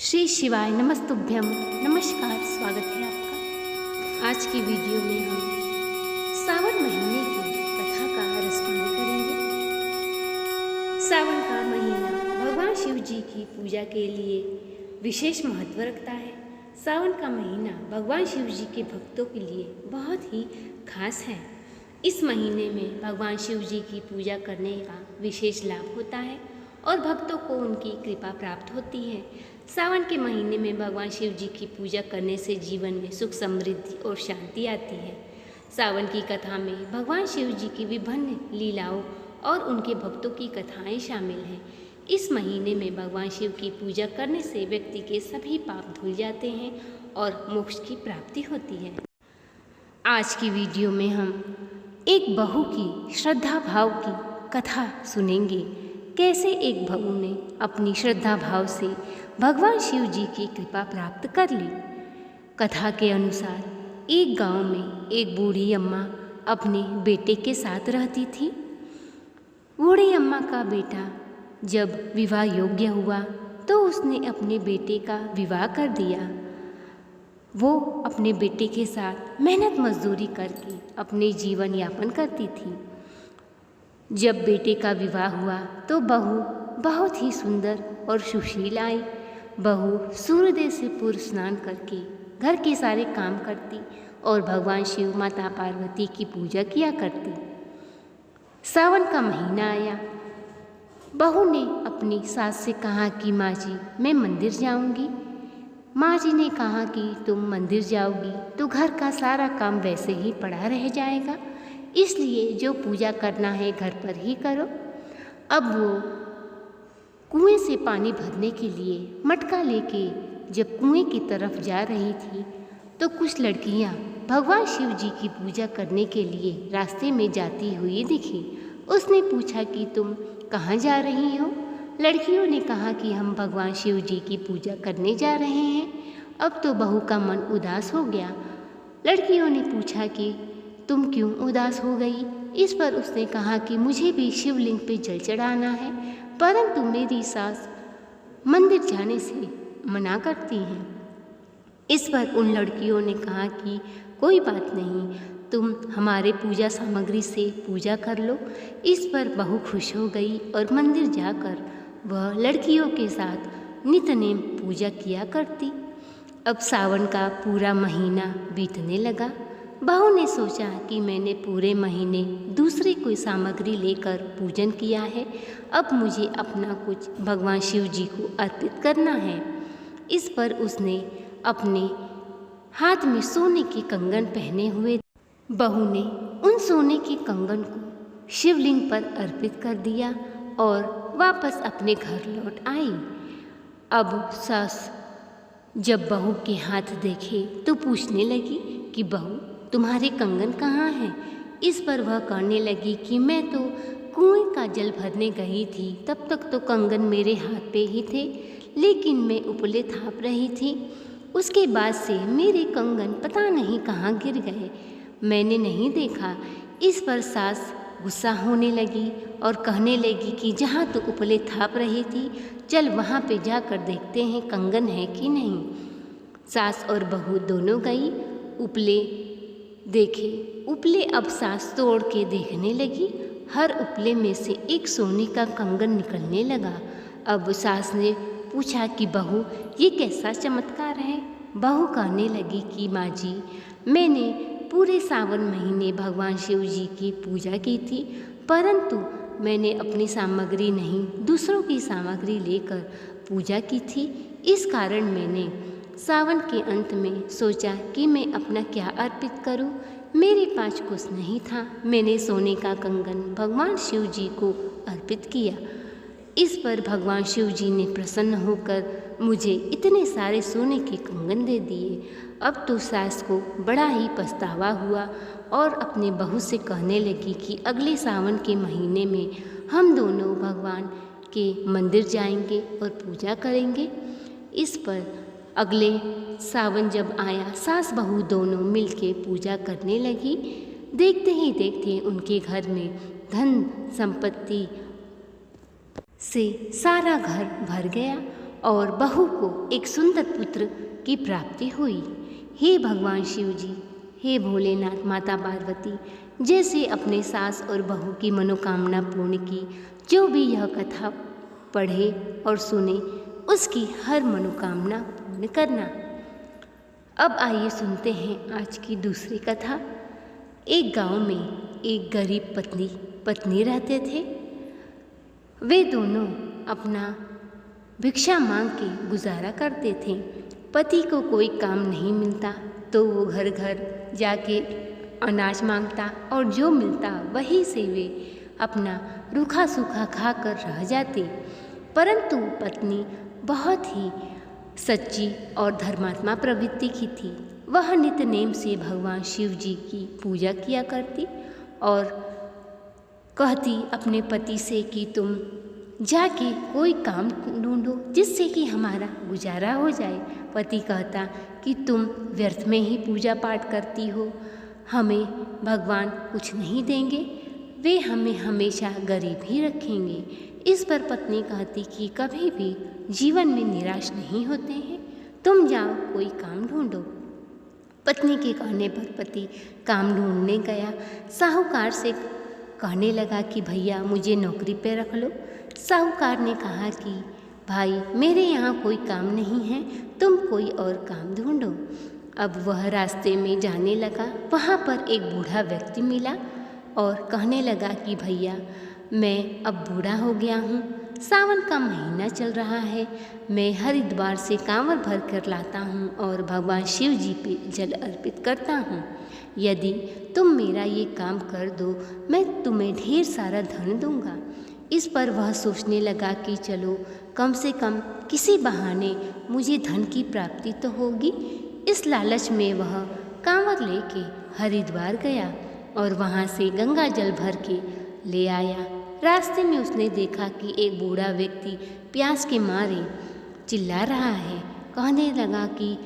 श्री शिवाय नमस्तुभ्यम। नमस्कार, स्वागत है आपका। आज की वीडियो में हम सावन महीने की कथा का रसपान करेंगे। सावन का महीना भगवान शिव जी की पूजा के लिए विशेष महत्व रखता है। सावन का महीना भगवान शिव जी के भक्तों के लिए बहुत ही खास है। इस महीने में भगवान शिव जी की पूजा करने का विशेष लाभ होता है और भक्तों को उनकी कृपा प्राप्त होती है। सावन के महीने में भगवान शिव जी की पूजा करने से जीवन में सुख, समृद्धि और शांति आती है। सावन की कथा में भगवान शिव जी की विभिन्न लीलाओं और उनके भक्तों की कथाएं शामिल हैं। इस महीने में भगवान शिव की पूजा करने से व्यक्ति के सभी पाप धुल जाते हैं और मोक्ष की प्राप्ति होती है। आज की वीडियो में हम एक बहू की श्रद्धा भाव की कथा सुनेंगे। कैसे एक बहू ने अपनी श्रद्धा भाव से भगवान शिव जी की कृपा प्राप्त कर ली। कथा के अनुसार एक गांव में एक बूढ़ी अम्मा अपने बेटे के साथ रहती थी। बूढ़ी अम्मा का बेटा जब विवाह योग्य हुआ तो उसने अपने बेटे का विवाह कर दिया। वो अपने बेटे के साथ मेहनत मजदूरी करके अपने जीवन यापन करती थी। जब बेटे का विवाह हुआ तो बहू बहुत ही सुंदर और सुशील आई। बहू सूर्योदय से पूर्व स्नान करके घर के सारे काम करती और भगवान शिव, माता पार्वती की पूजा किया करती। सावन का महीना आया। बहू ने अपनी सास से कहा कि माँ जी, मैं मंदिर जाऊंगी। माँ जी ने कहा कि तुम मंदिर जाओगी तो घर का सारा काम वैसे ही पड़ा रह जाएगा, इसलिए जो पूजा करना है घर पर ही करो। अब वो कुएं से पानी भरने के लिए मटका लेके जब कुएं की तरफ जा रही थी तो कुछ लड़कियां भगवान शिव जी की पूजा करने के लिए रास्ते में जाती हुई दिखी। उसने पूछा कि तुम कहाँ जा रही हो? लड़कियों ने कहा कि हम भगवान शिव जी की पूजा करने जा रहे हैं। अब तो बहू का मन उदास हो गया। लड़कियों ने पूछा कि तुम क्यों उदास हो गई? इस पर उसने कहा कि मुझे भी शिवलिंग पे जल चढ़ाना है, परंतु मेरी सास मंदिर जाने से मना करती हैं। इस पर उन लड़कियों ने कहा कि कोई बात नहीं, तुम हमारे पूजा सामग्री से पूजा कर लो। इस पर बहू खुश हो गई और मंदिर जाकर वह लड़कियों के साथ नित्य पूजा किया करती। अब सावन का पूरा महीना बीतने लगा। बहू ने सोचा कि मैंने पूरे महीने दूसरी कोई सामग्री लेकर पूजन किया है, अब मुझे अपना कुछ भगवान शिव जी को अर्पित करना है। इस पर उसने अपने हाथ में सोने के कंगन पहने हुए बहू ने उन सोने के कंगन को शिवलिंग पर अर्पित कर दिया और वापस अपने घर लौट आई। अब सास जब बहू के हाथ देखे तो पूछने लगी कि बहू, तुम्हारे कंगन कहाँ हैं? इस पर वह कहने लगी कि मैं तो कुएं का जल भरने गई थी, तब तक तो कंगन मेरे हाथ पे ही थे, लेकिन मैं उपले थाप रही थी। उसके बाद से मेरे कंगन पता नहीं कहाँ गिर गए, मैंने नहीं देखा। इस पर सास गुस्सा होने लगी और कहने लगी कि जहाँ तो उपले थाप रही थी, चल वहाँ पे जाकर देखते हैं कंगन है कि नहीं। सास और बहू दोनों गई, उपले देखे। उपले अब सास तोड़ के देखने लगी। हर उपले में से एक सोने का कंगन निकलने लगा। अब सास ने पूछा कि बहू, ये कैसा चमत्कार है? बहू कहने लगी कि माँ जी, मैंने पूरे सावन महीने भगवान शिव जी की पूजा की थी, परंतु मैंने अपनी सामग्री नहीं, दूसरों की सामग्री लेकर पूजा की थी। इस कारण मैंने सावन के अंत में सोचा कि मैं अपना क्या अर्पित करूं। मेरे पास कुछ नहीं था, मैंने सोने का कंगन भगवान शिव जी को अर्पित किया। इस पर भगवान शिव जी ने प्रसन्न होकर मुझे इतने सारे सोने के कंगन दे दिए। अब तो सास को बड़ा ही पछतावा हुआ और अपने बहू से कहने लगी कि अगले सावन के महीने में हम दोनों भगवान के मंदिर जाएंगे और पूजा करेंगे। इस पर अगले सावन जब आया, सास बहू दोनों मिलके पूजा करने लगी। देखते ही देखते उनके घर में धन संपत्ति से सारा घर भर गया और बहू को एक सुंदर पुत्र की प्राप्ति हुई। हे भगवान शिव जी, हे भोलेनाथ, माता पार्वती, जैसे अपने सास और बहू की मनोकामना पूर्ण की, जो भी यह कथा पढ़े और सुने उसकी हर मनोकामना पूर्ण करना। अब आइए सुनते हैं आज की दूसरी कथा। एक गांव में एक गरीब पत्नी रहते थे। वे दोनों अपना भिक्षा मांग के गुजारा करते थे। पति को कोई काम नहीं मिलता तो वो घर घर जाके अनाज मांगता और जो मिलता वही से वे अपना रूखा सूखा खा कर रह जाते। परंतु पत्नी बहुत ही सच्ची और धर्मात्मा प्रवृत्ति की थी। वह नित्य नेम से भगवान शिव जी की पूजा किया करती और कहती अपने पति से कि तुम जाके कोई काम ढूंढो जिससे कि हमारा गुजारा हो जाए। पति कहता कि तुम व्यर्थ में ही पूजा पाठ करती हो, हमें भगवान कुछ नहीं देंगे, वे हमें हमेशा गरीब ही रखेंगे। इस पर पत्नी कहती कि कभी भी जीवन में निराश नहीं होते हैं, तुम जाओ कोई काम ढूंढो। पत्नी के कहने पर पति काम ढूंढने गया। साहूकार से कहने लगा कि भैया मुझे नौकरी पे रख लो। साहूकार ने कहा कि भाई मेरे यहाँ कोई काम नहीं है, तुम कोई और काम ढूंढो। अब वह रास्ते में जाने लगा। वहाँ पर एक बूढ़ा व्यक्ति मिला और कहने लगा कि भैया मैं अब बूढ़ा हो गया हूँ, सावन का महीना चल रहा है, मैं हरिद्वार से कांवर भर कर लाता हूँ और भगवान शिव जी पे जल अर्पित करता हूँ। यदि तुम मेरा ये काम कर दो मैं तुम्हें ढेर सारा धन दूंगा। इस पर वह सोचने लगा कि चलो कम से कम किसी बहाने मुझे धन की प्राप्ति तो होगी। इस लालच में वह कांवर लेके हरिद्वार गया और वहाँ से गंगा जल भर के ले आया। रास्ते में उसने देखा कि एक बूढ़ा व्यक्ति प्यास के मारे चिल्ला रहा है। कहने लगा कि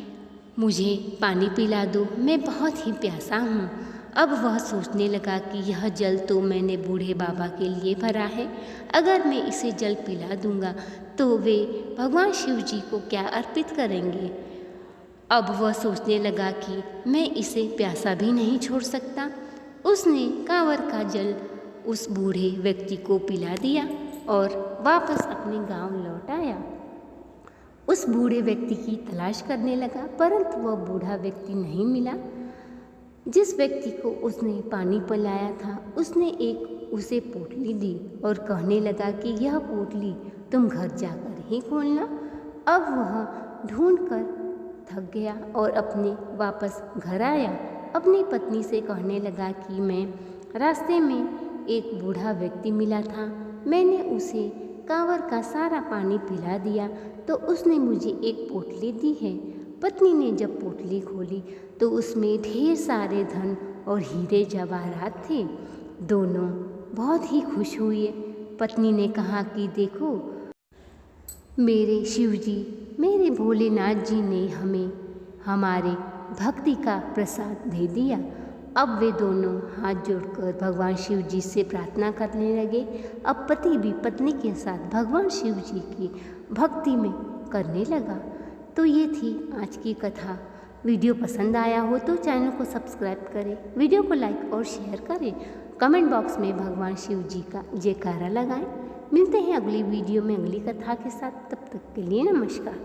मुझे पानी पिला दो, मैं बहुत ही प्यासा हूँ। अब वह सोचने लगा कि यह जल तो मैंने बूढ़े बाबा के लिए भरा है, अगर मैं इसे जल पिला दूंगा तो वे भगवान शिव जी को क्या अर्पित करेंगे। अब वह सोचने लगा कि मैं इसे प्यासा भी नहीं छोड़ सकता। उसने कांवर का जल उस बूढ़े व्यक्ति को पिला दिया और वापस अपने गांव लौट आया। उस बूढ़े व्यक्ति की तलाश करने लगा, परंतु वह बूढ़ा व्यक्ति नहीं मिला। जिस व्यक्ति को उसने पानी पिलाया था उसने एक उसे पोटली दी और कहने लगा कि यह पोटली तुम घर जाकर ही खोलना। अब वह ढूंढकर थक गया और अपने वापस घर आया। अपनी पत्नी से कहने लगा कि मैं रास्ते में एक बूढ़ा व्यक्ति मिला था, मैंने उसे कांवर का सारा पानी पिला दिया तो उसने मुझे एक पोटली दी है। पत्नी ने जब पोटली खोली तो उसमें ढेर सारे धन और हीरे जवाहरात थे। दोनों बहुत ही खुश हुए। पत्नी ने कहा कि देखो मेरे शिव जी, मेरे भोलेनाथ जी ने हमें हमारे भक्ति का प्रसाद दे दिया। अब वे दोनों हाथ जोड़कर भगवान शिव जी से प्रार्थना करने लगे। अब पति भी पत्नी के साथ भगवान शिव जी की भक्ति में करने लगा। तो ये थी आज की कथा। वीडियो पसंद आया हो तो चैनल को सब्सक्राइब करें, वीडियो को लाइक और शेयर करें, कमेंट बॉक्स में भगवान शिव जी का जयकारा लगाएं। मिलते हैं अगली वीडियो में अगली कथा के साथ, तब तक के लिए नमस्कार।